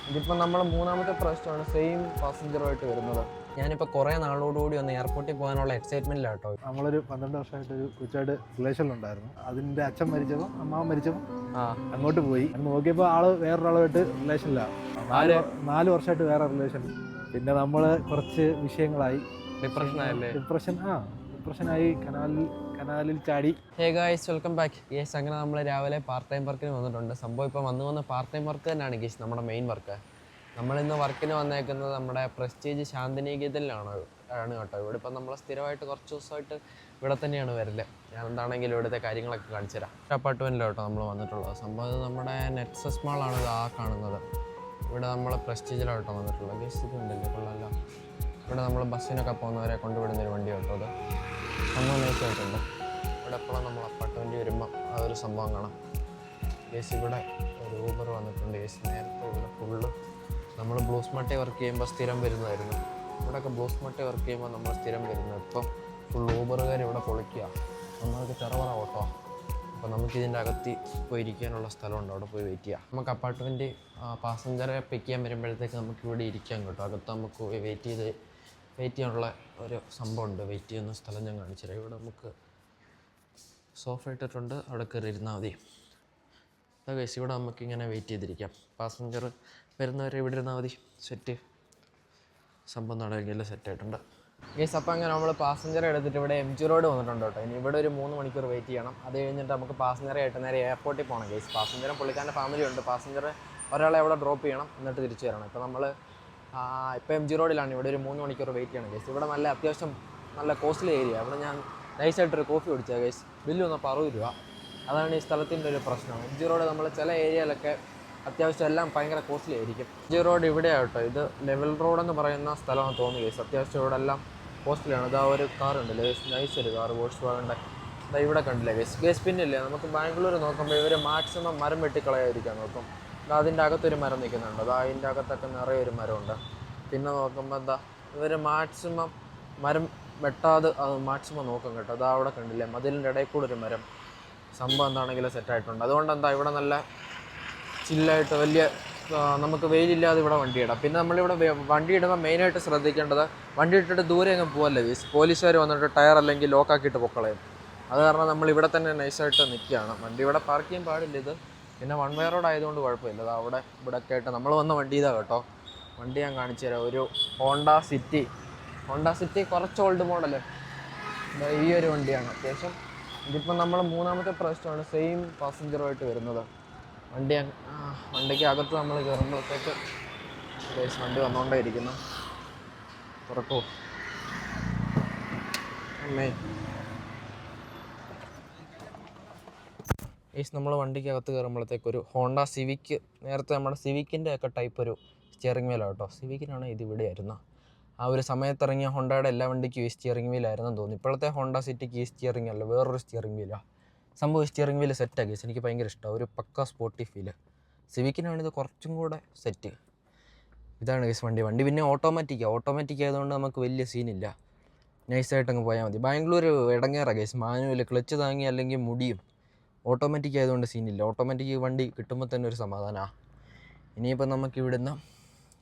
ഇതിപ്പോൾ നമ്മൾ മൂന്നാമത്തെ പ്രാവശ്യമാണ് സെയിം പാസഞ്ചറുമായിട്ട് വരുന്നത്. ഞാനിപ്പോൾ കുറേ നാളോടുകൂടി ഒന്ന് എയർപോർട്ടിൽ പോകാനുള്ള എക്സൈറ്റ്മെൻറ്റിലാണ് കേട്ടോ. നമ്മളൊരു 12 വർഷമായിട്ട് ഒരു കൊച്ചായിട്ട് റിലേഷനിലുണ്ടായിരുന്നു. അതിൻ്റെ അച്ഛൻ മരിച്ചപ്പോൾ അമ്മാവൻ മരിച്ചപ്പോൾ അങ്ങോട്ട് പോയി. നോക്കിയപ്പോൾ ആള് വേറൊരാളുമായിട്ട് റിലേഷനിലാണ്. 4 വർഷമായിട്ട് വേറെ റിലേഷൻ. പിന്നെ നമ്മൾ കുറച്ച് വിഷയങ്ങളായി, ഡിപ്രഷനായി, കനാലിൽ ചാടി. Hey guys, welcome back. Yes, അങ്ങനെ നമ്മൾ രാവിലെ പാർട്ട് ടൈം വർക്കിന് വന്നിട്ടുണ്ട്. സംഭവം ഇപ്പോൾ വന്ന് പാർട്ട് ടൈം വർക്ക് തന്നെയാണ് ഗേസ് നമ്മുടെ മെയിൻ വർക്ക്. നമ്മളിന്ന് വർക്കിന് വന്നേക്കുന്നത് നമ്മുടെ പ്രസ്റ്റീജ് ശാന്തിനികേതനിലാണ് കേട്ടോ. ഇവിടെ ഇപ്പം നമ്മൾ സ്ഥിരമായിട്ട് കുറച്ച് ദിവസമായിട്ട് ഇവിടെ തന്നെയാണ് വരല്. ഞാൻ എന്താണെങ്കിലും ഇവിടുത്തെ കാര്യങ്ങളൊക്കെ കാണിച്ചു തരാം. അപ്പാർട്ട്മെൻറ്റിലാണ് കേട്ടോ നമ്മൾ വന്നിട്ടുള്ളത്. സംഭവം ഇത് നമ്മുടെ നെക്സസ് മാളാണ് ഇത് കാണുന്നത്. ഇവിടെ നമ്മൾ പ്രസ്റ്റീജിലായിട്ടോ വന്നിട്ടുള്ളത്. ഗേസ് ഇത് ഉണ്ടല്ലേ, കൊള്ളാമല്ലോ. ഇവിടെ നമ്മൾ ബസ്സിനൊക്കെ പോകുന്നവരെ കൊണ്ടുവിടുന്നൊരു വണ്ടി കേട്ടോ. അത് സംഭവം നൈസായിട്ടുണ്ട്. ഇവിടെ എപ്പോഴും നമ്മൾ അപ്പാർട്ട്മെൻറ്റ് വരുമ്പോൾ അതൊരു സംഭവം കാണാം. ഗേസ് ഇവിടെ ഒരു ഊബർ വന്നിട്ടുണ്ട്. ഗേസ് നേരത്തെ ഇവിടെ ഫുള്ള് നമ്മൾ ബ്ലൂസ് മട്ടേ വർക്ക് ചെയ്യുമ്പോൾ സ്ഥിരം വരുന്നതായിരുന്നു. ഇവിടെയൊക്കെ ബ്ലൂസ് മട്ടേ വർക്ക് ചെയ്യുമ്പോൾ നമ്മൾ സ്ഥിരം വരുന്നത്. ഇപ്പം ഫുൾ ഊബറുകാർ ഇവിടെ പൊളിക്കുക. നമ്മൾക്ക് ചെറുപറ ഓട്ടോ. അപ്പോൾ നമുക്കിതിൻ്റെ അകത്ത് പോയി ഇരിക്കാനുള്ള സ്ഥലമുണ്ട്, അവിടെ പോയി വെയിറ്റ് ചെയ്യാം. നമുക്ക് അപ്പാർട്ട്മെൻറ്റ് പാസഞ്ചറെ പിക്ക് ചെയ്യാൻ വരുമ്പോഴത്തേക്ക് നമുക്ക് ഇവിടെ ഇരിക്കാൻ കിട്ടും. അകത്ത് നമുക്ക് വെയിറ്റ് ചെയ്യാനുള്ള ഒരു സംഭവമുണ്ട്. വെയിറ്റ് ചെയ്യുന്ന സ്ഥലം ഞാൻ കാണിച്ചുതരാം. ഇവിടെ നമുക്ക് സോഫ ഇട്ടിട്ടുണ്ട്, അവിടെ കയറി ഇരുന്നാൽ മതി. ഗൈസ്, ഇവിടെ നമുക്കിങ്ങനെ വെയിറ്റ് ചെയ്തിരിക്കാം. പാസഞ്ചർ വരുന്നവരെ ഇവിടെ ഇരുന്നാൽ മതി. സെറ്റ് സംഭവം നടക്കില്ല, സെറ്റായിട്ടുണ്ട് ഗൈസ്. അപ്പോൾ അങ്ങനെ നമ്മൾ പാസഞ്ചറെ എടുത്തിട്ട് ഇവിടെ MG റോഡ് വന്നിട്ടുണ്ട് കേട്ടോ. ഇനി ഇവിടെ ഒരു 3 മണിക്കൂർ വെയിറ്റ് ചെയ്യണം. അത് കഴിഞ്ഞിട്ട് നമുക്ക് പാസഞ്ചറെ ആയിട്ട് നേരെ എയർപോർട്ടിൽ പോകണം ഗൈസ്. പാസഞ്ചറും പുള്ളിക്കാരൻ്റെ ഫാമിലി ഉണ്ട്. പാസഞ്ചർ ഒരാളെ അവിടെ ഡ്രോപ്പ് ചെയ്യണം, എന്നിട്ട് തിരിച്ചു വരണം. ഇപ്പോൾ നമ്മൾ ഇപ്പോൾ MG റോഡിലാണ്. ഇവിടെ ഒരു 3 മണിക്കൂർ വെയിറ്റ് ചെയ്യണം ഗൈസ്. ഇവിടെ അത്യാവശ്യം നല്ല കോസ്റ്റ്ലി ഏരിയ. ഇവിടെ ഞാൻ നൈസായിട്ടൊരു കോഫി കുടിച്ചത് ഗൈസ്. ബില്ല് വന്നപ്പോൾ 60 രൂപ. അതാണ് ഈ സ്ഥലത്തിൻ്റെ ഒരു പ്രശ്നം. MG റോഡ് നമ്മൾ ചില ഏരിയയിലൊക്കെ അത്യാവശ്യം എല്ലാം ഭയങ്കര കോസ്റ്റ്ലി ആയിരിക്കും. MG റോഡ് ഇവിടെയാണ് കേട്ടോ. ഇത് ലെവൽ റോഡെന്ന് പറയുന്ന സ്ഥലമാണ് തോന്നുന്നു ഗൈസ്. അത്യാവശ്യം ഇവിടെ എല്ലാം കോസ്റ്റ്ലിയാണ്. ഇതാ ഒരു കാർ ഉണ്ടല്ലേ ഗൈസ്, നൈസ് ഒരു കാർ, വോൾക്സ് വാഗണിൻ്റെ. ഇതാ ഇവിടെ കണ്ടില്ലേ ഗൈസ്. പിന്നില്ലേ, നമുക്ക് ബാംഗ്ലൂർ നോക്കുമ്പോൾ ഇവർ മാക്സിമം മരം വെട്ടിക്കളയാതിരിക്കാൻ നോക്കും. അതിൻ്റെ അകത്തൊരു മരം നിൽക്കുന്നുണ്ട്. അത് അതിൻ്റെ അകത്തൊക്കെ നിറയെ ഒരു മരമുണ്ട്. പിന്നെ നോക്കുമ്പോൾ എന്താ ഇവർ മാക്സിമം മരം വെട്ടാതെ അത് മാക്സിമം നോക്കും കേട്ടോ. അതാ അവിടെ കണ്ടില്ലേ, മതിലിൻ്റെ ഇടയിൽ കൂടെ ഒരു മരം. സംഭവം എന്താണെങ്കിലും സെറ്റായിട്ടുണ്ട്. അതുകൊണ്ട് എന്താ ഇവിടെ നല്ല ചില്ലായിട്ട് വലിയ നമുക്ക് വെയിലില്ലാതെ ഇവിടെ വണ്ടി ഇടാം. പിന്നെ നമ്മളിവിടെ വണ്ടി ഇടുമ്പോൾ മെയിനായിട്ട് ശ്രദ്ധിക്കേണ്ടത്, വണ്ടി ഇട്ടിട്ട് ദൂരെ അങ്ങ് പോകല്ലേ ഗൈസ്. പോലീസുകാർ വന്നിട്ട് ടയർ അല്ലെങ്കിൽ ലോക്കാക്കിയിട്ട് പൊക്കളയും. അത് കാരണം നമ്മൾ ഇവിടെ തന്നെ നൈസായിട്ട് നിൽക്കുകയാണ്. വണ്ടി ഇവിടെ പാർക്ക് ചെയ്യാൻ പാടില്ല. ഇത് പിന്നെ വൺ വേ റോഡ് ആയതുകൊണ്ട് കുഴപ്പമില്ല. അത് അവിടെ ഇവിടെ ഒക്കെ ആയിട്ട് നമ്മൾ വന്ന വണ്ടി ഇതാ കേട്ടോ. വണ്ടി ഞാൻ കാണിച്ചു തരാം. ഒരു ഹോണ്ട സിറ്റി കുറച്ച് ഓൾഡ് മോഡല്. ഈ ഒരു വണ്ടിയാണ്. അത്യാവശ്യം ഇതിപ്പം നമ്മൾ മൂന്നാമത്തെ പ്രാവശ്യമാണ് സെയിം പാസഞ്ചറുമായിട്ട് വരുന്നത്. വണ്ടിക്ക് അകത്ത് നമ്മൾ കയറുമ്പോഴത്തേക്ക് വണ്ടി വന്നുകൊണ്ടേ ഇരിക്കുന്നു. തുറക്കൂ അമ്മേ. നമ്മൾ വണ്ടിക്ക് അകത്ത് കയറുമ്പോഴത്തേക്ക് ഒരു ഹോണ്ട സിവിക്ക്, നേരത്തെ നമ്മുടെ സിവിക്കിൻ്റെ ഒക്കെ ടൈപ്പ് ഒരു സ്റ്റിയറിംഗ് വീലാണ് കേട്ടോ. സിവിക്കിനാണ് ഇത് ഇവിടെ ആയിരുന്നു. ആ ഒരു സമയത്തിറങ്ങിയ ഹോണ്ടയുടെ എല്ലാ വണ്ടിക്കും ഈ സ്റ്റിയറിംഗ് വീലായിരുന്നെന്ന് തോന്നുന്നു. ഇപ്പോഴത്തെ ഹോണ്ട സിറ്റിക്ക് ഈ സ്റ്റിയറിംഗ് അല്ല, വേറൊരു സ്റ്റിയറിംഗ് വീലാണ്. സംഭവം സ്റ്റിയറിംഗ് വീല് സെറ്റാക്കി. എനിക്ക് ഭയങ്കര ഇഷ്ടമാണ്. ഒരു പക്ക സ്പോർട്ടി ഫീല്. സിവിക്കിനാണ് ഇത് കുറച്ചും കൂടെ സെറ്റ്. ഇതാണ് ഗൈസ് വണ്ടി പിന്നെ ഓട്ടോമാറ്റിക് ആയതുകൊണ്ട് നമുക്ക് വലിയ സീനില്ല. നൈസായിട്ട് അങ്ങ് പോയാൽ മതി. ബാംഗ്ലൂർ ഇടങ്ങേറാണ് ഗൈസ്. മാനുവൽ ക്ലച്ച് താങ്ങി അല്ലെങ്കിൽ മുടിയും. ഓട്ടോമാറ്റിക് ആയതുകൊണ്ട് സീനില്ല. ഓട്ടോമാറ്റിക് വണ്ടി കിട്ടുമ്പോൾ തന്നെ ഒരു സമാധാനമാണ്. ഇനിയിപ്പോൾ നമുക്ക് ഇവിടുന്ന്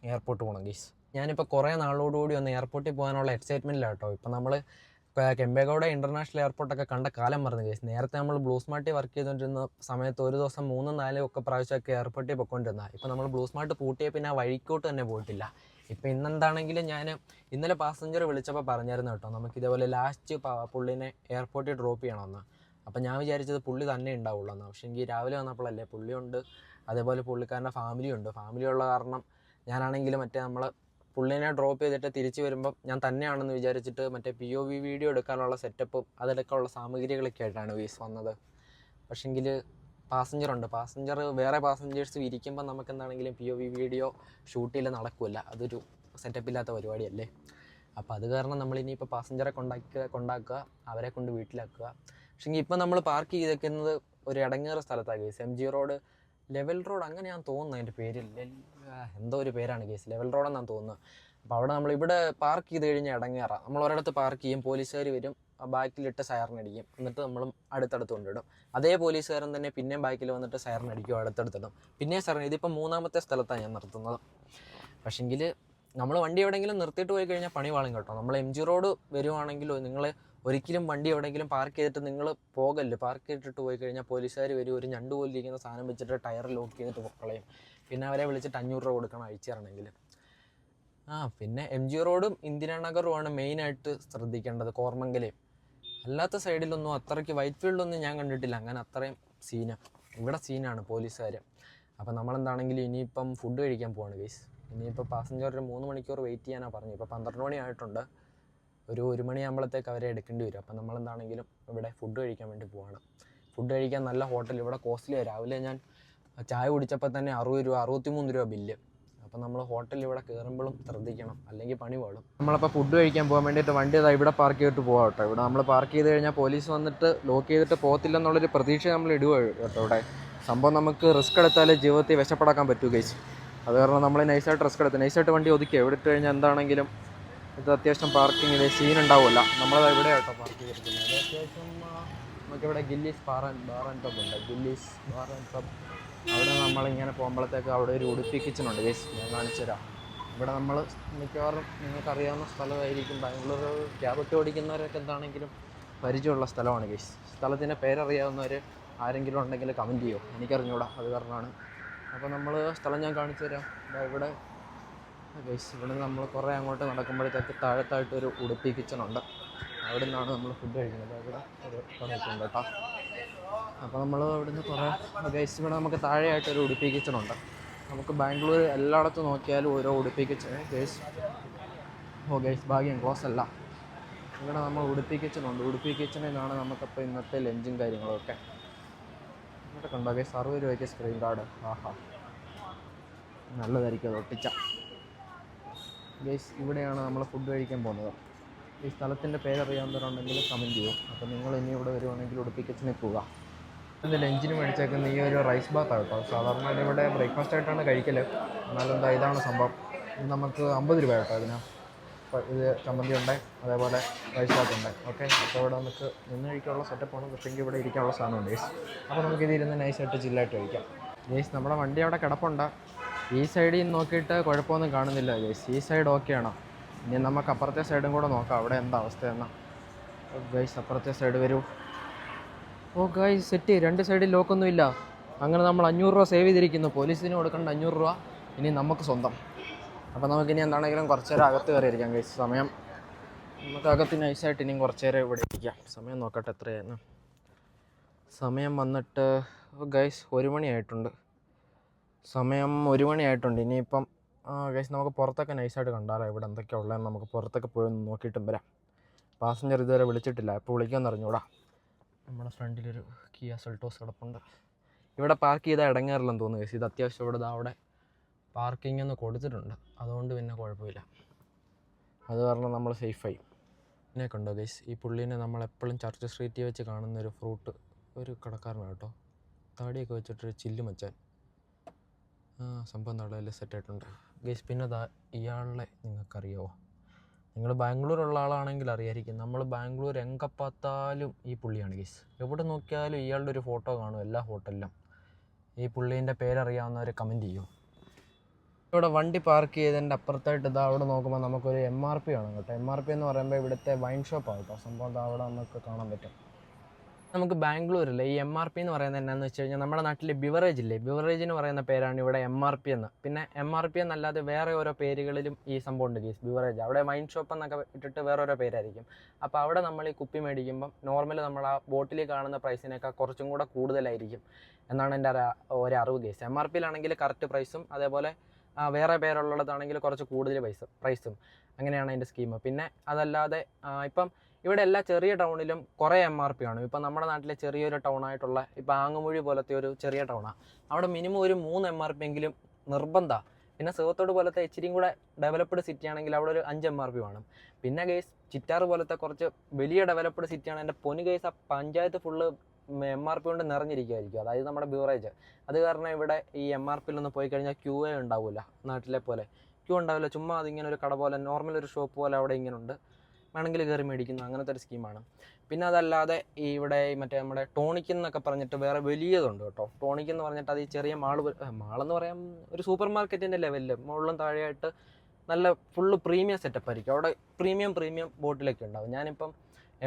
എയർപോർട്ട് പോകണം ഗൈസ്. ഞാനിപ്പോൾ കുറേ നാളോടുകൂടി ഒന്ന് എയർപോർട്ടിൽ പോകാനുള്ള എക്സൈറ്റ്മെൻറ്റിലാണ് കേട്ടോ. ഇപ്പം നമ്മൾ കെമ്പേഗൗഡ ഇൻ്റർനാഷണൽ എയർപോർട്ടൊക്കെ കണ്ട കാലം മറന്നു ഗൈസ്. നേരത്തെ നമ്മൾ ബ്ലൂ സ്മാർട്ടിൽ വർക്ക് ചെയ്തുകൊണ്ടിരുന്ന സമയത്ത് ഒരു ദിവസം 3-4 ഒക്കെ പ്രാവശ്യമൊക്കെ എയർപോർട്ടിൽ പോയിക്കൊണ്ടിരുന്നത്. ഇപ്പോൾ നമ്മൾ ബ്ലൂ സ്മാർട്ട് പൂട്ടിയ പിന്നെ ആ വഴിക്കോട്ട് തന്നെ പോയിട്ടില്ല. ഇപ്പോൾ ഇന്നെന്താണെങ്കിലും ഞാൻ ഇന്നലെ പാസഞ്ചർ വിളിച്ചപ്പോൾ പറഞ്ഞായിരുന്നു കേട്ടോ, നമുക്കിതേപോലെ ലാസ്റ്റ് പുള്ളിനെ എയർപോർട്ടിൽ ഡ്രോപ്പ് ചെയ്യണമെന്ന്. അപ്പോൾ ഞാൻ വിചാരിച്ചത് പുള്ളി തന്നെ ഉണ്ടാവുള്ളൂ എന്ന്. പക്ഷേ എനിക്ക് രാവിലെ വന്നപ്പോഴല്ലേ, പുള്ളിയുണ്ട്, അതേപോലെ പുള്ളിക്കാരൻ്റെ ഫാമിലി ഉള്ള കാരണം ഞാനാണെങ്കിൽ നമ്മൾ പുള്ളിനെ ഡ്രോപ്പ് ചെയ്തിട്ട് തിരിച്ച് വരുമ്പം ഞാൻ തന്നെയാണെന്ന് വിചാരിച്ചിട്ട് POV വീഡിയോ എടുക്കാനുള്ള സെറ്റപ്പും അതിലൊക്കെയുള്ള സാമഗ്രികളൊക്കെ ആയിട്ടാണ് വന്നത്. പക്ഷെങ്കിൽ പാസഞ്ചർ വേറെ പാസഞ്ചേഴ്സ് ഇരിക്കുമ്പോൾ നമുക്ക് എന്താണെങ്കിലും POV വീഡിയോ ഷൂട്ട് ചെയ്യൽ നടക്കില്ല. അതൊരു സെറ്റപ്പില്ലാത്ത പരിപാടിയല്ലേ. അപ്പോൾ അത് കാരണം നമ്മളിനിയിപ്പോൾ പാസഞ്ചറെ കൊണ്ടാക്കുക, അവരെ കൊണ്ട് വീട്ടിലാക്കുക. പക്ഷെങ്കിൽ ഇപ്പം നമ്മൾ പാർക്ക് ചെയ്തേക്കുന്നത് ഒരു ഇടങ്ങേറെ സ്ഥലത്താണ് case. MG road, level road അങ്ങനെയാണെന്ന് തോന്നുന്നു. അതിൻ്റെ പേര് എന്തോ ഒരു പേരാണ് കേസ്, ലെവൽ റോഡെന്നാണ് തോന്നുന്നത്. അപ്പോൾ അവിടെ നമ്മളിവിടെ പാർക്ക് ചെയ്ത് കഴിഞ്ഞാൽ ഇടങ്ങേറാം. നമ്മൾ ഒരിടത്ത് പാർക്ക് ചെയ്യും, പോലീസുകാർ വരും, ബാക്കിലിട്ട് സൈറനടിക്കും, എന്നിട്ട് നമ്മളും അടുത്തടുത്ത് കൊണ്ടിടും. അതേ പോലീസുകാരൻ തന്നെ പിന്നെയും ബാക്കിൽ വന്നിട്ട് സൈറനടിക്കും, അടുത്തടുത്തിടും, പിന്നെ സൈറൻ. ഇതിപ്പോൾ 3-ാമത്തെ സ്ഥലത്താണ് ഞാൻ നിർത്തുന്നത്. പക്ഷെങ്കിൽ നമ്മൾ വണ്ടി എവിടെയെങ്കിലും നിർത്തിയിട്ട് പോയി കഴിഞ്ഞാൽ പണി വാളും കേട്ടോ. നമ്മൾ MG റോഡ് വരുവാണെങ്കിലോ നിങ്ങൾ ഒരിക്കലും വണ്ടി എവിടെയെങ്കിലും പാർക്ക് ചെയ്തിട്ട് നിങ്ങൾ പോകല്ല്. പാർക്ക് ചെയ്തിട്ട് പോയി കഴിഞ്ഞാൽ പോലീസുകാർ വരും, ഒരു ഞണ്ട് പോലിരിക്കുന്ന സാധനം വെച്ചിട്ട് ടയർ ലോക്ക് ചെയ്തിട്ട് കളയും. പിന്നെ അവരെ വിളിച്ചിട്ട് 500 രൂപ കൊടുക്കണം അഴിച്ചു തരണമെങ്കിൽ. പിന്നെ MG റോഡും ഇന്ദിരാനഗറുമാണ് മെയിനായിട്ട് ശ്രദ്ധിക്കേണ്ടത്, കോർമംഗലയും. അല്ലാത്ത സൈഡിലൊന്നും അത്രയ്ക്ക് വൈറ്റ് ഫീൽഡൊന്നും ഞാൻ കണ്ടിട്ടില്ല അങ്ങനെ അത്രയും ഇവിടെ സീനാണ് പോലീസുകാർ. അപ്പം നമ്മളെന്താണെങ്കിലും ഇനിയിപ്പം ഫുഡ് കഴിക്കാൻ പോവാണ് ഗൈസ്. ഇനിയിപ്പോൾ പാസഞ്ചർ ഒരു 3 മണിക്കൂർ വെയിറ്റ് ചെയ്യാനാണ് പറഞ്ഞു. ഇപ്പോൾ 12 മണി ആയിട്ടുണ്ട്. ഒരു 1 മണിയാകുമ്പോഴത്തേക്ക് അവരെ എടുക്കേണ്ടി വരും. അപ്പം നമ്മളെന്താണെങ്കിലും ഇവിടെ ഫുഡ് കഴിക്കാൻ വേണ്ടി പോവാണ്. ഫുഡ് കഴിക്കാൻ നല്ല ഹോട്ടൽ ഇവിടെ കോസ്റ്റ്ലിയാണ്. രാവിലെ ഞാൻ ചായ കുടിച്ചപ്പോൾ തന്നെ 60 രൂപ 63 രൂപ ബില്ല്. അപ്പം നമ്മൾ ഹോട്ടലിൽ ഇവിടെ കയറുമ്പോഴും ശ്രദ്ധിക്കണം, അല്ലെങ്കിൽ പണി പോളും. നമ്മളപ്പോൾ ഫുഡ് കഴിക്കാൻ പോകാൻ വേണ്ടിയിട്ട് വണ്ടി ഇവിടെ പാർക്ക് ചെയ്തിട്ട് പോകാം കേട്ടോ. ഇവിടെ നമ്മൾ പാർക്ക് ചെയ്ത് കഴിഞ്ഞാൽ പോലീസ് വന്നിട്ട് ലോക്ക് ചെയ്തിട്ട് പോകത്തില്ലെന്നുള്ളൊരു പ്രതീക്ഷ നമ്മൾ ഇടുക കേട്ടോ. ഇവിടെ സംഭവം നമുക്ക് റിസ്ക് എടുത്താലേ ജീവിതത്തിൽ വിശപ്പടക്കാൻ പറ്റൂ ഗൈസ്. അത് കാരണം നമ്മൾ നൈസായിട്ട് റിസ്ക് എടുത്ത് നൈസായിട്ട് വണ്ടി ഒതുക്കി ഇവിടെ ഇട്ട് കഴിഞ്ഞാൽ എന്താണെങ്കിലും ഇത് അത്യാവശ്യം പാർക്കിങ്ങിൽ സീൻ ഉണ്ടാവില്ല. നമ്മളത് ഇവിടെ കേട്ടോ പാർക്ക് ചെയ്തിരിക്കുന്നത്. അത് അത്യാവശ്യം നമുക്കിവിടെ ഗില്ലീസ് ബാർ ആൻഡ് പബ് ഉണ്ട്. ഗില്ലീസ് ബാർ ആൻഡ് പബ് അവിടെ നമ്മളിങ്ങനെ പോകുമ്പോഴത്തേക്ക് അവിടെ ഒരു ഉടുപ്പി കിച്ചൺ ഉണ്ട് ഗൈസ്, ഞാൻ കാണിച്ചു തരാം. ഇവിടെ നമ്മൾ മിക്കവാറും നിങ്ങൾക്കറിയാവുന്ന സ്ഥലമായിരിക്കും. ബാംഗ്ലൂർ ക്യാബൊക്കെ ഓടിക്കുന്നവരൊക്കെ എന്താണെങ്കിലും പരിചയമുള്ള സ്ഥലമാണ് ഗൈസ്. സ്ഥലത്തിൻ്റെ പേരറിയാവുന്നവർ ആരെങ്കിലും ഉണ്ടെങ്കിൽ കമൻറ്റ് ചെയ്യുമോ, എനിക്കറിഞ്ഞൂടാ, അത് കാരണമാണ്. അപ്പോൾ നമ്മൾ സ്ഥലം ഞാൻ കാണിച്ചു തരാം. ഇവിടെ ഗൈസ് ഇവിടെ നമ്മൾ കുറേ അങ്ങോട്ട് നടക്കുമ്പോഴത്തേക്ക് താഴത്തായിട്ടൊരു ഉടുപ്പി കിച്ചൺ ഉണ്ട്. അവിടെ നിന്നാണ് നമ്മൾ ഫുഡ് കഴിക്കുന്നത്. ഇവിടെ ഒരു കടയുണ്ട് കേട്ടോ. അപ്പോൾ നമ്മൾ അവിടെ നിന്ന് കുറേ ഗൈസ് ഇവിടെ നമുക്ക് താഴെയായിട്ടൊരു ഉടുപ്പി കിച്ചൺ ഉണ്ട്. നമുക്ക് ബാംഗ്ലൂർ എല്ലായിടത്തും നോക്കിയാലും ഓരോ ഉടുപ്പി കിച്ചൺ ഗൈസ്. ഗൈസ് ഭാഗ്യം ക്ലോസ് അല്ല. ഇവിടെ നമ്മൾ ഉടുപ്പി കിച്ചൺ ഉണ്ട്. ഉടുപ്പി കിച്ചണിൽ നിന്നാണ് നമുക്കപ്പോൾ ഇന്നത്തെ ലഞ്ചും കാര്യങ്ങളൊക്കെ. ഇവിടെ കണ്ടോ ഗൈസ് 60 രൂപയ്ക്ക് സ്ക്രീൻ കാർഡ്. നല്ലതായിരിക്കും അത് ഒട്ടിച്ച ഗൈസ്. ഇവിടെയാണ് നമ്മൾ ഫുഡ് കഴിക്കാൻ പോകുന്നത്. ഈ സ്ഥലത്തിൻ്റെ പേരറിയാവുന്നവരുണ്ടെങ്കിൽ കമൻറ്റ് ചെയ്യും. അപ്പോൾ നിങ്ങൾ ഇനി ഇവിടെ വരുവാണെങ്കിൽ ഉടുപ്പി കിച്ചണിൽ പോവുക. ഇതിൻ്റെ ലഞ്ചിന് മേടിച്ചേക്കുന്ന ഈ ഒരു റൈസ് ബാത്താണ് കേട്ടോ. സാധാരണ ഇവിടെ ബ്രേക്ക്ഫാസ്റ്റ് ആയിട്ടാണ് കഴിക്കൽ. എന്നാലും ഇതാണ് സംഭവം. ഇത് നമുക്ക് 50 രൂപ കേട്ടോ ഇതിന്. ഇത് ചമ്മന്തി ഉണ്ട്, അതേപോലെ റൈസ് ബാത്ത് ഉണ്ട്. ഓക്കെ, അപ്പോൾ ഇവിടെ നമുക്ക് നിന്ന് കഴിക്കാനുള്ള സെറ്റപ്പാണ്. പക്ഷേങ്കിൽ ഇവിടെ ഇരിക്കാനുള്ള സാധനമുണ്ട് ഗൈസ്. അപ്പോൾ നമുക്കിത് ഇരുന്ന് നൈസായിട്ട് ചില്ലായിട്ട് കഴിക്കാം ഗൈസ്. നമ്മുടെ വണ്ടി അവിടെ കിടപ്പുണ്ട്. ഈ സൈഡിൽ നിന്ന് നോക്കിയിട്ട് കുഴപ്പമൊന്നും കാണുന്നില്ല ഗൈസ്. ഈ സൈഡ് ഓക്കെയാണ്. ഇനി നമുക്ക് അപ്പുറത്തെ സൈഡും കൂടെ നോക്കാം അവിടെ എന്താ അവസ്ഥയെന്ന്. ഗൈസ് അപ്പുറത്തെ സൈഡ് വരൂ. Guys set. 2 സൈഡിൽ ലോക്കൊന്നുമില്ല. അങ്ങനെ നമ്മൾ 500 രൂപ സേവ് ചെയ്തിരിക്കുന്നു. പോലീസിന് കൊടുക്കേണ്ട 500 രൂപ ഇനി നമുക്ക് സ്വന്തം. അപ്പോൾ നമുക്കിനി എന്താണെങ്കിലും കുറച്ച് നേരം അകത്ത് കയറിയിരിക്കാം ഗൈസ്. സമയം നമുക്ക് അകത്ത് നൈസായിട്ട് ഇനിയും കുറച്ച് നേരം ഇവിടെ ഇരിക്കാം. സമയം നോക്കട്ടെ എത്രയായിരുന്നു. സമയം വന്നിട്ട് ഗൈസ് 1 മണിയായിട്ടുണ്ട്. സമയം 1 മണിയായിട്ടുണ്ട്. ഇനിയിപ്പം ഗൈസ് നമുക്ക് പുറത്തൊക്കെ നൈസായിട്ട് കണ്ടാലോ ഇവിടെ എന്തൊക്കെയാണ് ഉള്ളതെന്ന്. നമുക്ക് പുറത്തൊക്കെ പോയി ഒന്ന് നോക്കിയിട്ടും വരാം. പാസഞ്ചർ ഇതുവരെ വിളിച്ചിട്ടില്ല, ഇപ്പോൾ വിളിക്കുമെന്ന് അറിഞ്ഞൂടാ. നമ്മുടെ ഫ്രണ്ടിലൊരു കിയ സെൽട്ടോസ് കിടപ്പുണ്ട്. ഇവിടെ പാർക്ക് ചെയ്താൽ ഇടങ്ങാറില്ലെന്ന് തോന്നുന്നു ഗൈസ്. ഇത് അത്യാവശ്യം ഇവിടെ അവിടെ പാർക്കിംഗ് ഒന്ന് കൊടുത്തിട്ടുണ്ട്, അതുകൊണ്ട് പിന്നെ കുഴപ്പമില്ല. അത് കാരണം നമ്മൾ സേഫായി. ഇതിനൊക്കെ ഉണ്ടോ ഗൈസ്. ഈ പുള്ളീനെ നമ്മളെപ്പോഴും ചർച്ച് സ്ട്രീറ്റിൽ വെച്ച് കാണുന്ന ഒരു ഫ്രൂട്ട് ഒരു കടക്കാരനാണ് കേട്ടോ. താടിയൊക്കെ വെച്ചിട്ടൊരു ചില്ല് മച്ചാൻ. സംഭവം നടയിൽ സെറ്റായിട്ടുണ്ട് ഗൈസ്. പിന്നെ ഇയാളെ നിങ്ങൾക്കറിയാമോ? നിങ്ങൾ ബാംഗ്ലൂരുള്ള ആളാണെങ്കിൽ അറിയായിരിക്കും. നമ്മൾ ബാംഗ്ലൂർ എങ്ക പാത്താലും ഈ പുള്ളിയാണ് ഗൈസ്. എവിടെ നോക്കിയാലും ഇയാളുടെ ഒരു ഫോട്ടോ കാണും എല്ലാ ഹോട്ടലിലും. ഈ പുള്ളീൻ്റെ പേരറിയാവുന്നവർ കമൻറ്റ് ചെയ്യും. ഇവിടെ വണ്ടി പാർക്ക് ചെയ്തതിൻ്റെ അപ്പുറത്തായിട്ട് അവിടെ നോക്കുമ്പോൾ നമുക്കൊരു MRP കാണും കേട്ടോ. MRP എന്ന് പറയുമ്പോൾ ഇവിടുത്തെ വൈൻ ഷോപ്പാണ് കേട്ടോ. സംഭവം അവിടെ നമുക്ക് കാണാൻ പറ്റും. നമുക്ക് ബാംഗ്ലൂരിൽ ഈ MRP എന്ന് പറയുന്നത് എന്നാന്ന് വെച്ച് കഴിഞ്ഞാൽ നമ്മുടെ നാട്ടിൽ ബിവറേജ് ഇല്ലേ, ബിവറേജിന് പറയുന്ന പേരാണ് ഇവിടെ MRP എന്ന്. പിന്നെ MRP എന്നല്ലാതെ വേറെ ഓരോ പേരുകളിലും ഈ സംഭവം ഉണ്ട് ഗീസ്. ബിവറേജ് അവിടെ വൈൻ ഷോപ്പ് എന്നൊക്കെ ഇട്ടിട്ട് വേറോരോ പേരായിരിക്കും. അപ്പോൾ അവിടെ നമ്മൾ ഈ കുപ്പി മേടിക്കുമ്പം നോർമൽ നമ്മൾ ആ ബോട്ടിൽ കാണുന്ന പ്രൈസിനേക്കാൾ കുറച്ചും കൂടെ കൂടുതലായിരിക്കും എന്നാണ് എൻ്റെ ഒരു അറിവ് ഗീസ്. MRPയിലാണെങ്കിൽ കറക്റ്റ് പ്രൈസും അതേപോലെ വേറെ പേരുള്ളിടത്താണെങ്കിൽ കുറച്ച് കൂടുതൽ പ്രൈസും അങ്ങനെയാണ് അതിൻ്റെ സ്കീം. പിന്നെ അതല്ലാതെ ഇപ്പം ഇവിടെ എല്ലാ ചെറിയ ടൗണിലും കുറേ MRP ആണ്. ഇപ്പം നമ്മുടെ നാട്ടിലെ ചെറിയൊരു ടൗണായിട്ടുള്ള ഇപ്പം ആങ്ങുമൂഴി പോലത്തെ ഒരു ചെറിയ ടൗണാണ്. അവിടെ മിനിമം ഒരു 3 MRP എങ്കിലും നിർബന്ധമാണ്. പിന്നെ സേവത്തോട് പോലത്തെ ഇച്ചിരിയും കൂടെ ഡെവലപ്ഡ് സിറ്റി ആണെങ്കിൽ അവിടെ ഒരു 5 MRP വേണം. പിന്നെ ഗൈസ് ചിറ്റാർ പോലത്തെ കുറച്ച് വലിയ ഡെവലപ്ഡ് സിറ്റിയാണ്. എൻ്റെ പൊന്നു ഗൈസ്, ആ പഞ്ചായത്ത് ഫുള്ള് MRP കൊണ്ട് നിറഞ്ഞിരിക്കുമായിരിക്കും. അതായത് നമ്മുടെ ബിവറേജ്. അത് കാരണം ഇവിടെ ഈ MRPയിലൊന്നും പോയി കഴിഞ്ഞാൽ ക്യൂ ഉണ്ടാവില്ല. നാട്ടിലെ പോലെ ക്യൂ ഉണ്ടാവില്ല. ചുമ്മാ അതിങ്ങനെ ഒരു കട പോലെ നോർമൽ ഒരു ഷോപ്പ് പോലെ അവിടെ ഇങ്ങനെ ഉണ്ട്. വേണമെങ്കിൽ കയറി മേടിക്കുന്നു, അങ്ങനത്തെ ഒരു സ്കീമാണ്. പിന്നെ അതല്ലാതെ ഈ ഇവിടെ മറ്റേ നമ്മുടെ ടോണിക് എന്നൊക്കെ പറഞ്ഞിട്ട് വേറെ വലിയതുണ്ട് കേട്ടോ. ടോണിക് എന്ന് പറഞ്ഞിട്ട് അത് ഈ ചെറിയ മാളെന്ന് പറയാൻ ഒരു സൂപ്പർ മാർക്കറ്റിൻ്റെ ലെവലിൽ മുകളിലും താഴെയായിട്ട് നല്ല ഫുള്ള് പ്രീമിയം സെറ്റപ്പ് ആയിരിക്കും. അവിടെ പ്രീമിയം ബോട്ടിലൊക്കെ ഉണ്ടാവും. ഞാനിപ്പം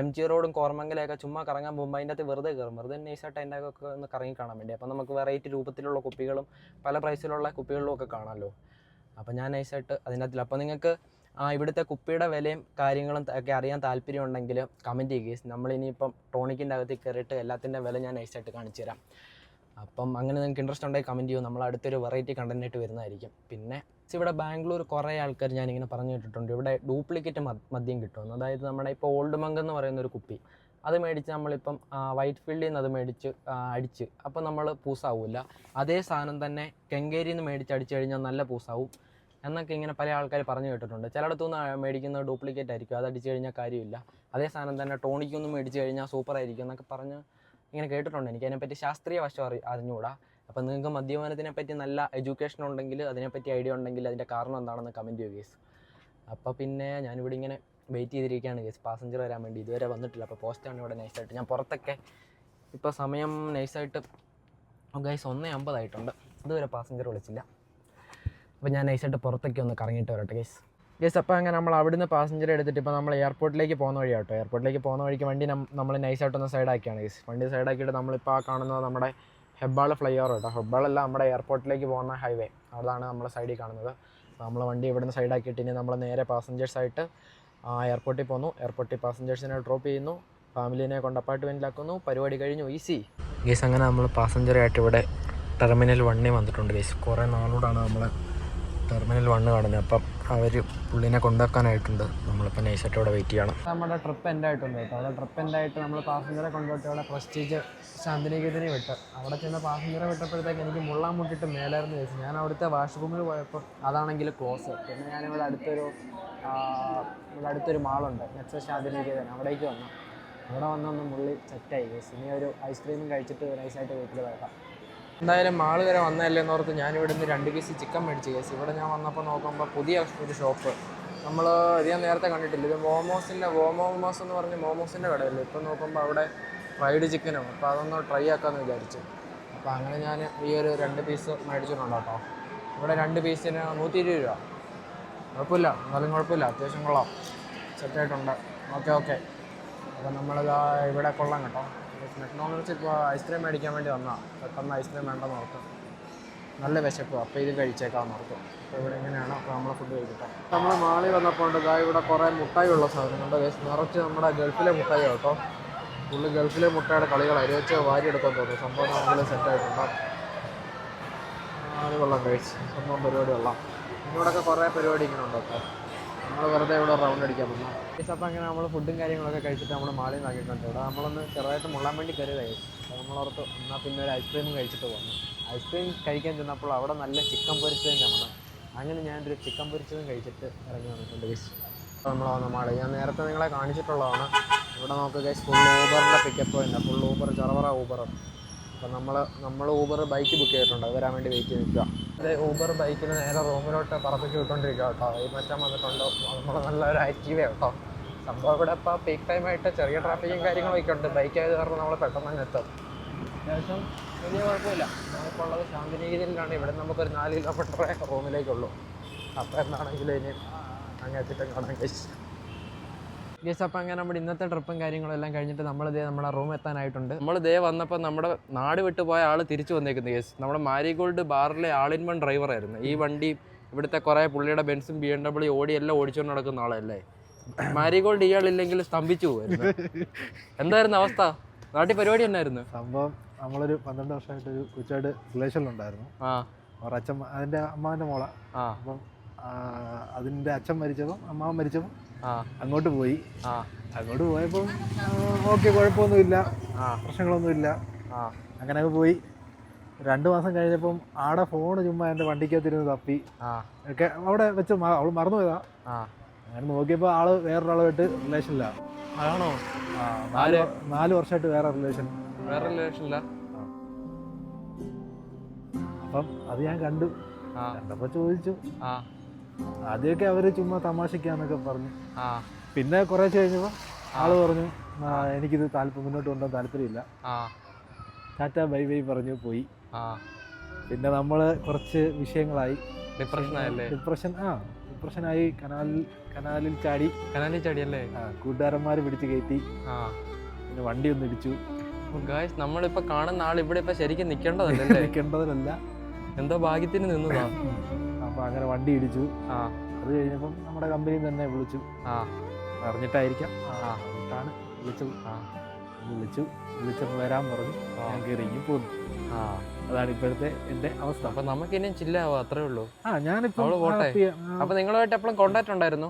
MG റോഡും കോർമംഗലൊക്കെ ചുമ്മാ കറങ്ങാൻ പോകുമ്പോൾ അതിൻ്റെ അകത്ത് വെറുതെ കയറും, വെറുതെ നൈസായിട്ട് അതിൻ്റെ ഒക്കെ ഒന്ന് കറങ്ങി കാണാൻ വേണ്ടി. അപ്പം നമുക്ക് വെറൈറ്റി രൂപത്തിലുള്ള കുപ്പികളും പല പ്രൈസിലുള്ള കുപ്പികളിലും ഒക്കെ കാണാമല്ലോ. അപ്പം ഞാൻ നൈസായിട്ട് അതിനകത്തില്ല. അപ്പോൾ നിങ്ങൾക്ക് ഇവിടുത്തെ കുപ്പിയുടെ വിലയും കാര്യങ്ങളും ഒക്കെ അറിയാൻ താല്പര്യം ഉണ്ടെങ്കിൽ കമൻറ്റ് ചെയ്യുക. നമ്മളിനിയിപ്പം ടോണിക്കിൻ്റെ അകത്തേക്ക് കയറിയിട്ട് എല്ലാത്തിൻ്റെ വില ഞാൻ നൈസായിട്ട് കാണിച്ചു തരാം. അപ്പം അങ്ങനെ നിങ്ങൾക്ക് ഇൻട്രസ്റ്റ് ഉണ്ടെങ്കിൽ കമൻറ്റ് ചെയ്യും. നമ്മൾ അടുത്തൊരു വെറൈറ്റി കണ്ടൻറ്റായിട്ട് വരുന്നതായിരിക്കും. പിന്നെ ഇവിടെ ബാംഗ്ലൂർ കുറേ ആൾക്കാർ ഞാനിങ്ങനെ പറഞ്ഞു കേട്ടിട്ടുണ്ട് ഇവിടെ ഡ്യൂപ്ലിക്കേറ്റ് മദ്യം കിട്ടുമെന്ന്. അതായത് നമ്മുടെ ഇപ്പോൾ ഓൾഡ് മങ്ക് എന്ന് പറയുന്ന ഒരു കുപ്പി അത് മേടിച്ച് നമ്മളിപ്പം വൈറ്റ് ഫീൽഡിൽ നിന്ന് അത് മേടിച്ച് അടിച്ച് അപ്പോൾ നമ്മൾ പൂസാവില്ല. അതേ സാധനം തന്നെ കെങ്കേരിയിൽ നിന്ന് മേടിച്ച് അടിച്ചു കഴിഞ്ഞാൽ നല്ല പൂസാവും എന്നൊക്കെ ഇങ്ങനെ പല ആൾക്കാർ പറഞ്ഞു കേട്ടിട്ടുണ്ട്. ചിലയിടത്തുനിന്ന് മേടിക്കുന്നത് ഡ്യൂപ്ലിക്കേറ്റ് ആയിരിക്കും, അത് അടിച്ചു കഴിഞ്ഞാൽ കാര്യമില്ല. അതേ സാധനം തന്നെ ടോണിക്കൊന്നും മേടിച്ച് കഴിഞ്ഞാൽ സൂപ്പറായിരിക്കും എന്നൊക്കെ പറഞ്ഞ് ഇങ്ങനെ കേട്ടിട്ടുണ്ട്. എനിക്ക് അതിനെപ്പറ്റി ശാസ്ത്രീയ വശം അറിഞ്ഞുകൂടാ. അപ്പം നിങ്ങൾക്ക് മദ്യപാനത്തിനെ പറ്റി നല്ല എഡ്യൂക്കേഷൻ ഉണ്ടെങ്കിൽ, അതിനെപ്പറ്റി ഐഡിയ ഉണ്ടെങ്കിൽ അതിൻ്റെ കാരണം എന്താണെന്ന് കമൻറ്റ് ചെയ്യുക ഗേസ്. അപ്പോൾ പിന്നെ ഞാനിവിടെ ഇങ്ങനെ വെയിറ്റ് ചെയ്തിരിക്കുകയാണ് ഗേസ്, പാസഞ്ചർ വരാൻ വേണ്ടി. ഇതുവരെ വന്നിട്ടില്ല. അപ്പോൾ പോസ്റ്റാണ് ഇവിടെ നൈസായിട്ട്. ഞാൻ പുറത്തൊക്കെ ഇപ്പോൾ സമയം നൈസായിട്ട് ഗൈസ് 1:50 ആയിട്ടുണ്ട്. ഇതുവരെ പാസഞ്ചർ വിളിച്ചില്ല. അപ്പോൾ ഞാൻ നൈസായിട്ട് പുറത്തൊക്കെ ഒന്ന് കറങ്ങിയിട്ട് വരട്ടെ ഗേസ്. അപ്പോൾ അങ്ങനെ നമ്മൾ അവിടുന്ന് പാസഞ്ചർ എടുത്തിട്ട് ഇപ്പോൾ നമ്മൾ എയർപോർട്ടിലേക്ക് പോകുന്ന വഴി കേട്ടോ. എയർപോർട്ടിലേക്ക് പോകുന്ന വഴിക്ക് വണ്ടി നമ്മൾ നൈസായിട്ടൊന്ന് സൈഡാക്കിയാണ് ഗേസ്. വണ്ടി സൈഡാക്കിയിട്ട് നമ്മളിപ്പോൾ കാണുന്നത് നമ്മുടെ ഹെബ്ബാൾ ഫ്ലൈ ഓവർ കേട്ടോ. ഹെബ്ബാളല്ല, നമ്മുടെ എയർപോർട്ടിലേക്ക് പോകുന്ന ഹൈവേ, അതാണ് നമ്മൾ സൈഡിൽ കാണുന്നത്. അപ്പോൾ നമ്മൾ വണ്ടി ഇവിടുന്ന് സൈഡാക്കിയിട്ട് ഇനി നമ്മൾ നേരെ പാസഞ്ചേഴ്സായിട്ട് എയർപോർട്ടിൽ പോകുന്നു. എയർപോർട്ടിൽ പാസഞ്ചേഴ്സിനെ ഡ്രോപ്പ് ചെയ്യുന്നു, ഫാമിലിനെ കൊണ്ട് അപ്പാർട്ട്മെൻറ്റിലാക്കുന്നു. പരിപാടി കഴിഞ്ഞു, ഈസി ഗേസ്. അങ്ങനെ നമ്മൾ പാസഞ്ചറായിട്ട് ഇവിടെ ടെർമിനൽ 1 വന്നിട്ടുണ്ട് ഗേസ്. കുറേ നാളോടാണ് നമ്മൾ ടെർമിനൽ 1 കാണുന്നത്. അപ്പം അവർ പുള്ളിനെ കൊണ്ടുവെക്കാനായിട്ടുണ്ട്. നമ്മളിപ്പോൾ നൈസായിട്ട് ഇവിടെ വെയിറ്റ് ചെയ്യണം. നമ്മുടെ ട്രിപ്പ് എൻഡായിട്ടുണ്ട് കേട്ടോ. അവിടെ ട്രിപ്പ് എൻഡായിട്ട് നമ്മൾ പാസഞ്ചറെ കൊണ്ടുപോയിട്ട് അവിടെ പ്രസ്റ്റീജ് ശാന്തിനികേതനെ വിട്ട് അവിടെ ചെന്ന് പാസഞ്ചറെ വിട്ടപ്പോഴത്തേക്ക് എനിക്ക് മുള്ളാൻ മുട്ടിട്ട് മേലായിരുന്നു ചോദിച്ചു. ഞാൻ അവിടുത്തെ വാഷ്റൂമിൽ പോയപ്പോൾ അതാണെങ്കിൽ ക്ലോസ്. പിന്നെ ഞാനിവിടെ അടുത്തൊരു മാളുണ്ട്, നെക്സ്റ്റ് ശാന്തിനികേതൻ, അവിടേക്ക് വന്നു. അവിടെ വന്നൊന്ന് മുള്ളി സെറ്റായി കേസ്. ഇനി ഒരു ഐസ്ക്രീമും കഴിച്ചിട്ട് നൈസായിട്ട് വീട്ടിൽ വരാം. എന്തായാലും മാൾ വരെ വന്നതല്ലേന്ന് ഓർത്ത് ഞാനിവിടെ നിന്ന് 2 പീസ് ചിക്കൻ മേടിച്ച് കേസ്. ഇവിടെ ഞാൻ വന്നപ്പോൾ നോക്കുമ്പോൾ പുതിയ ഒരു ഷോപ്പ് നമ്മൾ അധികം നേരത്തെ കണ്ടിട്ടില്ല. ഇത് മോമോസ് എന്ന് പറഞ്ഞ് മോമോസിൻ്റെ കടയല്ലേ. ഇപ്പം നോക്കുമ്പോൾ അവിടെ ഫ്രൈഡ് ചിക്കനും. അപ്പോൾ അതൊന്ന് ട്രൈ ആക്കാമെന്ന് വിചാരിച്ചു. അപ്പോൾ അങ്ങനെ ഞാൻ ഈ ഒരു 2 പീസ് മേടിച്ചിട്ടുണ്ട് കേട്ടോ. ഇവിടെ 2 പീസിന് 120 രൂപ. കുഴപ്പമില്ല, എന്നാലും കുഴപ്പമില്ല, അത്യാവശ്യം കൊള്ളാം, സെറ്റായിട്ടുണ്ട്. ഓക്കെ. അപ്പോൾ നമ്മളിതാ ഇവിടെ കൊള്ളാം കേട്ടോ. മെക്ഡോണൽഡ്സ് ഇപ്പോൾ ഐസ്ക്രീം മേടിക്കാൻ വേണ്ടി വന്നതാണ്. പെട്ടെന്ന് ഐസ്ക്രീം വേണ്ടെന്ന് ഓർത്ത്, നല്ല വിശപ്പ്. അപ്പോൾ ഇത് കഴിച്ചേക്കാമെന്ന് ഓർത്ത്. അപ്പോൾ ഇവിടെ എങ്ങനെയാണ്, അപ്പോൾ നമ്മൾ ഫുഡ് കഴിക്കട്ടെ. നമ്മൾ മാളിൽ വന്നപ്പോൾ ഉണ്ട് ഇവിടെ കുറേ മുട്ടായി ഉള്ള സാധനങ്ങളുണ്ട്. നിറച്ച് നമ്മുടെ ഗൾഫിലെ മുട്ടായി കേട്ടോ. ഫുള്ള് ഗൾഫിലെ മുട്ടയുടെ കളികൾ അരിവെച്ച് വാരിയെടുക്കാൻ തോന്നുന്നു. സംഭവം ആണെങ്കിൽ സെറ്റായിട്ടുണ്ട്. അത് കൊള്ളാം കഴിച്ച് സംഭവം പരിപാടി കൊള്ളാം. ഇവിടെയൊക്കെ കുറേ പരിപാടി ഇങ്ങനെ ഉണ്ട് കേട്ടോ. നമ്മൾ വെറുതെ ഇവിടെ റൗണ്ട് അടിക്കാൻ വന്നു. അപ്പോൾ അങ്ങനെ നമ്മൾ ഫുഡും കാര്യങ്ങളൊക്കെ കഴിച്ചിട്ട് നമ്മൾ മാളിൽ നിന്ന് ആക്കിയിട്ടുണ്ട്. ഇവിടെ നമ്മളൊന്ന് ചെറുതായിട്ട് മുള്ളാൻ വേണ്ടി കരുതായി. അപ്പോൾ നമ്മളോർത്ത് എന്നാൽ പിന്നെ ഒരു ഐസ്ക്രീമും കഴിച്ചിട്ട് പോകുന്നു. ഐസ്ക്രീം കഴിക്കാൻ ചെന്നപ്പോൾ അവിടെ നല്ല ചിക്കൻ പൊരിച്ചതിൻ്റെ മണം. അങ്ങനെ ഞാനൊരു ചിക്കൻ പൊരിച്ചതും കഴിച്ചിട്ട് ഇറങ്ങി വന്നിട്ടുണ്ട് ഗൈസ്. അപ്പോൾ നമ്മൾ വന്ന മാളി ഞാൻ നേരത്തെ നിങ്ങളെ കാണിച്ചിട്ടുള്ളതാണ്. ഇവിടെ നോക്കുക ഗൈസ്, ഫുൾ ഊബറിൻ്റെ പിക്കപ്പ് പോയിൻ്റ്, ഫുൾ ഊബർ, ചെറവറ ഊബർ. അപ്പോൾ നമ്മൾ ഊബർ ബൈക്ക് ബുക്ക് ചെയ്തിട്ടുണ്ട്, അത് വരാൻ വേണ്ടി വെയിറ്റ് ചെയ്ത് നിൽക്കുക. അതെ, ഊബർ ബൈക്കിന് നേരെ റൂമിലോട്ട് പറപ്പിച്ച് വിട്ടുകൊണ്ടിരിക്കുക കേട്ടോ. ഈ മച്ചാൻ വന്നിട്ടുണ്ടോ, നമ്മൾ നല്ലൊരു ആക്റ്റീവേ കേട്ടോ. സംഭവം ഇവിടെ ഇപ്പോൾ പീക്ക് ടൈമായിട്ട് ചെറിയ ട്രാഫിക്കും കാര്യങ്ങളൊക്കെ ഉണ്ട്. ബൈക്ക് ആയത് കാരണം നമ്മൾ പെട്ടെന്ന് തന്നെ എത്തും. അത്യാവശ്യം വലിയ കുഴപ്പമില്ല. നമുക്കിപ്പോൾ ഉള്ളത് ശാന്തിനികേതനിലാണ്. ഇവിടെ നമുക്കൊരു 4 കിലോമീറ്ററേ റൂമിലേക്കുള്ളൂ. അപ്പോൾ എന്താണെങ്കിലും ഇനി അങ്ങനെ എത്തിയിട്ടും കാണാൻ കഴിച്ചു ഗേസ്. അപ്പോൾ അങ്ങനെ നമ്മുടെ ഇന്നത്തെ ട്രിപ്പും കാര്യങ്ങളും എല്ലാം കഴിഞ്ഞിട്ട് നമ്മളിതേ നമ്മുടെ റൂം എത്താനായിട്ടുണ്ട്. നമ്മളിതേ വന്നപ്പോൾ നമ്മുടെ നാട് വിട്ട് പോയ ആൾ തിരിച്ചു വന്നേക്കുന്നത് ഗേസ്. നമ്മുടെ മാരിഗോൾഡ് ബാറിലെ ആൾ-ഇൻ വൺ ഡ്രൈവറായിരുന്നു. ഈ വണ്ടി ഇവിടുത്തെ കുറേ പുള്ളിയുടെ ബെൻസും BMW ഓടി എല്ലാം ഓടിച്ചുകൊണ്ട് നടക്കുന്ന ആളല്ലേ. മാരിഗോൾഡ് ഇയാളില്ലെങ്കിൽ സ്തംഭിച്ചു പോകുമായിരുന്നു. എന്തായിരുന്നു അവസ്ഥ? നാട്ടിൽ പരിപാടി എന്നായിരുന്നു സംഭവം? നമ്മളൊരു 12 വർഷമായിട്ട് ഒരു കൊച്ചായിട്ട് റിലേഷനിലുണ്ടായിരുന്നു. അവർ അച്ഛൻ, അതിൻ്റെ അമ്മാവൻ്റെ മോള. അപ്പം അതിൻ്റെ അച്ഛൻ മരിച്ചപ്പം അമ്മാവൻ മരിച്ചപ്പം അങ്ങോട്ട് പോയി. അങ്ങോട്ട് പോയപ്പം ഓക്കെ, കുഴപ്പമൊന്നുമില്ല, പ്രശ്നങ്ങളൊന്നുമില്ല, അങ്ങനെയൊക്കെ പോയി. 2 മാസം കഴിഞ്ഞപ്പം ആടെ ഫോണ് ചുമ്മാ എൻ്റെ വണ്ടിക്കകത്തിരുന്ന് തപ്പി ഒക്കെ അവിടെ വെച്ച് അവൾ മറന്നുപോയതാ. അങ്ങനെ നോക്കിയപ്പോൾ ആള് വേറൊരാളുമായിട്ട് റിലേഷനിലാണ്. ആണോ? 4 വർഷമായിട്ട് വേറെ റിലേഷനില്ല. അപ്പം അത് ഞാൻ കണ്ടപ്പോൾ ചോദിച്ചു. ആദ്യമൊക്കെ അവര് ചുമ്മാ തമാശക്കാന്നൊക്കെ പറഞ്ഞു. പിന്നെ കുറേശ്ശെ കഴിഞ്ഞപ്പോൾ ആള് പറഞ്ഞു എനിക്കിത് മുന്നോട്ട് കൊണ്ടുപോകാൻ താല്പര്യമില്ല, ടാറ്റ ബൈ ബൈ പറഞ്ഞു പോയി. പിന്നെ നമ്മൾ കുറച്ച് വിഷയങ്ങളായി, ഡിപ്രഷനായി, കനാലിൽ ചാടിയല്ലേ, കൂട്ടുകാരന്മാർ പിടിച്ച് കയറ്റി, പിന്നെ വണ്ടി ഒന്ന് ഇടിച്ചു. നമ്മളിപ്പോ കാണുന്ന ആൾ ഇവിടെ ഇപ്പൊ ശരിക്കും നിൽക്കേണ്ടതല്ല, എന്തോ ഭാഗ്യത്തിന് നിന്നതാ. അപ്പൊ അങ്ങനെ വണ്ടി ഇടിച്ചു. അത് കഴിഞ്ഞപ്പം നമ്മുടെ കമ്പനി തന്നെ വിളിച്ചു, അറിഞ്ഞിട്ടായിരിക്കാം, എന്നിട്ടാണ് വിളിച്ചപ്പോൾ വരാൻ പറഞ്ഞു. ഞാൻ കയറി പോന്നു. അതാണ് ഇപ്പോഴത്തെ എന്റെ അവസ്ഥ. അപ്പൊ നമുക്ക് ഇനിയും ചില്ലാവോ? അത്രേ ഉള്ളൂ. ഞാനിപ്പോ അപ്പൊ നിങ്ങളുമായിട്ട് എപ്പോഴും കോണ്ടാക്ട് ഉണ്ടായിരുന്നു?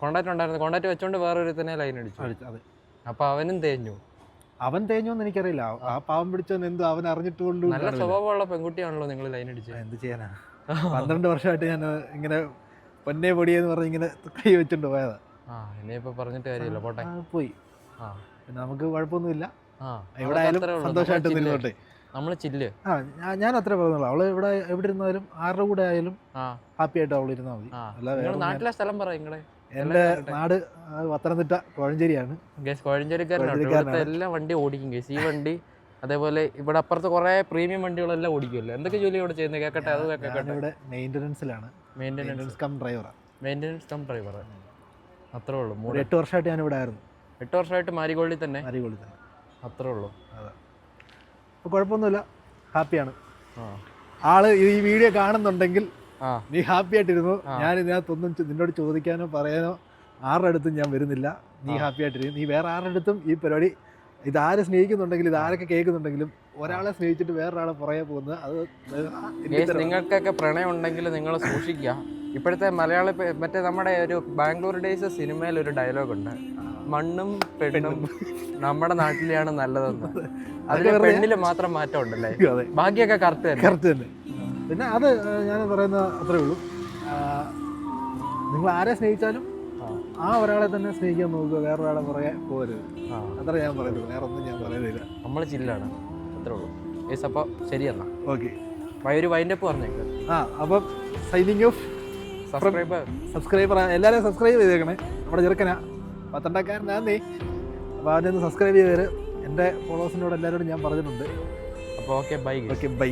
കോണ്ടാക്ട് വെച്ചോണ്ട് വേറൊരു തന്നെ ലൈൻ അടിച്ചു. അതെ. അപ്പൊ അവനും തേഞ്ഞു. അവൻ തേഞ്ഞോന്ന് എനിക്കറിയില്ല. ആ പാവം പിടിച്ചോന്ന് എന്തോ അവൻ അറിഞ്ഞിട്ടുകൊണ്ട്. നല്ല സ്വഭാവമുള്ള പെൺകുട്ടിയാണല്ലോ നിങ്ങൾ ലൈൻ അടിച്ചത്. എന്ത് ചെയ്യാനാ, 12 വർഷമായിട്ട് ഞാൻ ഇങ്ങനെ പൊന്നെ പൊടിയെന്ന് പറഞ്ഞ് ഇങ്ങനെ കൈ വെച്ചോണ്ട് പോയതാ. ഇനിയിപ്പോ പറഞ്ഞിട്ട് കാര്യമില്ല, പോട്ടെ, പോയി. പിന്നെ നമുക്ക് കുഴപ്പമൊന്നുമില്ല, എവിടെ ആയാലും സന്തോഷമായിട്ട് നിന്നോട്ടെ. നമ്മള് ചില്ല്. ഞാൻ അത്രേ പറയുന്നുള്ളൂ. അവള് എവിടെ ഇരുന്നാലും ആരുടെ കൂടെ ആയാലും ഹാപ്പി ആയിട്ട് അവൾ ഇരുന്നാൽ മതി. നാട്ടിലെ സ്ഥലം പറ. നിങ്ങളെ എന്റെ നാട് പത്തനംതിട്ട കോഴഞ്ചേരിയാണ്. കോഴഞ്ചേരിക്കാരനാണ്. എല്ലാ വണ്ടി ഓടിക്കും ഗേസ്. ഈ വണ്ടി അതേപോലെ ഇവിടെ അപ്പുറത്ത് കുറെ പ്രീമിയം വണ്ടികളെല്ലാം ഓടിക്കുമല്ലോ. എന്തൊക്കെ ജോലി ഇവിടെ ചെയ്യുന്നത് കേൾക്കട്ടെ? അത് കേൾക്കട്ടെ. ഇവിടെ മെയിൻ്റനൻസിലാണ്. Maintenance cum driver. അത്രേ ഉള്ളൂ. 8 വർഷമായിട്ട് ഞാൻ ഇവിടെ ആയിരുന്നു. 8 വർഷമായിട്ട് മാരിഗോൾഡിൽ തന്നെ. അത്രേ ഉള്ളൂ. അതെ. അപ്പോൾ കുഴപ്പമൊന്നുമില്ല, ഹാപ്പിയാണ്. ആള് ഈ വീഡിയോ കാണുന്നുണ്ടെങ്കിൽ നീ ഹാപ്പി ആയിട്ടിരുന്നു. ഞാൻ ഇതിനകത്തൊന്നും നിന്നോട് ചോദിക്കാനോ പറയാനോ ആരുടെ അടുത്തും ഞാൻ വരുന്നില്ല. നീ ഹാപ്പി ആയിട്ടിരുന്നു. നീ വേറെ ആരുടെ അടുത്തും ഈ പരിപാടി, ഇതാരെ സ്നേഹിക്കുന്നുണ്ടെങ്കിലും ഇതാരൊക്കെ കേൾക്കുന്നുണ്ടെങ്കിലും ഒരാളെ സ്നേഹിച്ചിട്ട് വേറൊരാളെ പുറകെ പോകുന്നത് അത് നിങ്ങൾക്കൊക്കെ പ്രണയം ഉണ്ടെങ്കിൽ നിങ്ങൾ സൂക്ഷിക്കുക. ഇപ്പോഴത്തെ മലയാള മറ്റേ നമ്മുടെ ഒരു ബാംഗ്ലൂർ ഡേയ്സ് സിനിമയിൽ ഒരു ഡയലോഗ് ഉണ്ട്, മണ്ണും പെണ്ണും നമ്മുടെ നാട്ടിലെയാണ് നല്ലതെന്ന്. അതിൽ പെണ്ണില് മാത്രം മാറ്റം ഉണ്ടല്ലേ, ബാക്കിയൊക്കെ കറക്റ്റ് തന്നെ. പിന്നെ അത് ഞാൻ പറയുന്ന അത്രേ ഉള്ളൂ. നിങ്ങൾ ആരെ സ്നേഹിച്ചാലും ആ ഒരാളെ തന്നെ സ്നേഹിക്കാൻ നോക്കുക, വേറൊരാളെ പുറകെ പോകരുത്. അത്ര ഞാൻ പറയുന്നത്, വേറെ ഒന്നും ഞാൻ പറയുന്നില്ല. നമ്മൾ ചില്ലാണ്, അത്രേ ഉള്ളൂ. അപ്പോൾ ശരി എന്നാ, ഓക്കെ. ഒരു വൈൻഡപ്പ് പറഞ്ഞേക്ക്. അപ്പം സൈനിങ് ഓഫ്. സബ്സ്ക്രൈബർ എല്ലാവരും സബ്സ്ക്രൈബ് ചെയ്തേക്കണേ. നമ്മുടെ ചെറുക്കനാ, പത്തണ്ടക്കാരനാന്നേ. അപ്പോൾ അവനെ ഒന്ന് സബ്സ്ക്രൈബ് ചെയ്തേര്. എൻ്റെ ഫോളോവേഴ്സിനോട് എല്ലാവരോടും ഞാൻ പറഞ്ഞിട്ടുണ്ട്. അപ്പോൾ ഓക്കെ ബൈ. Okay bye.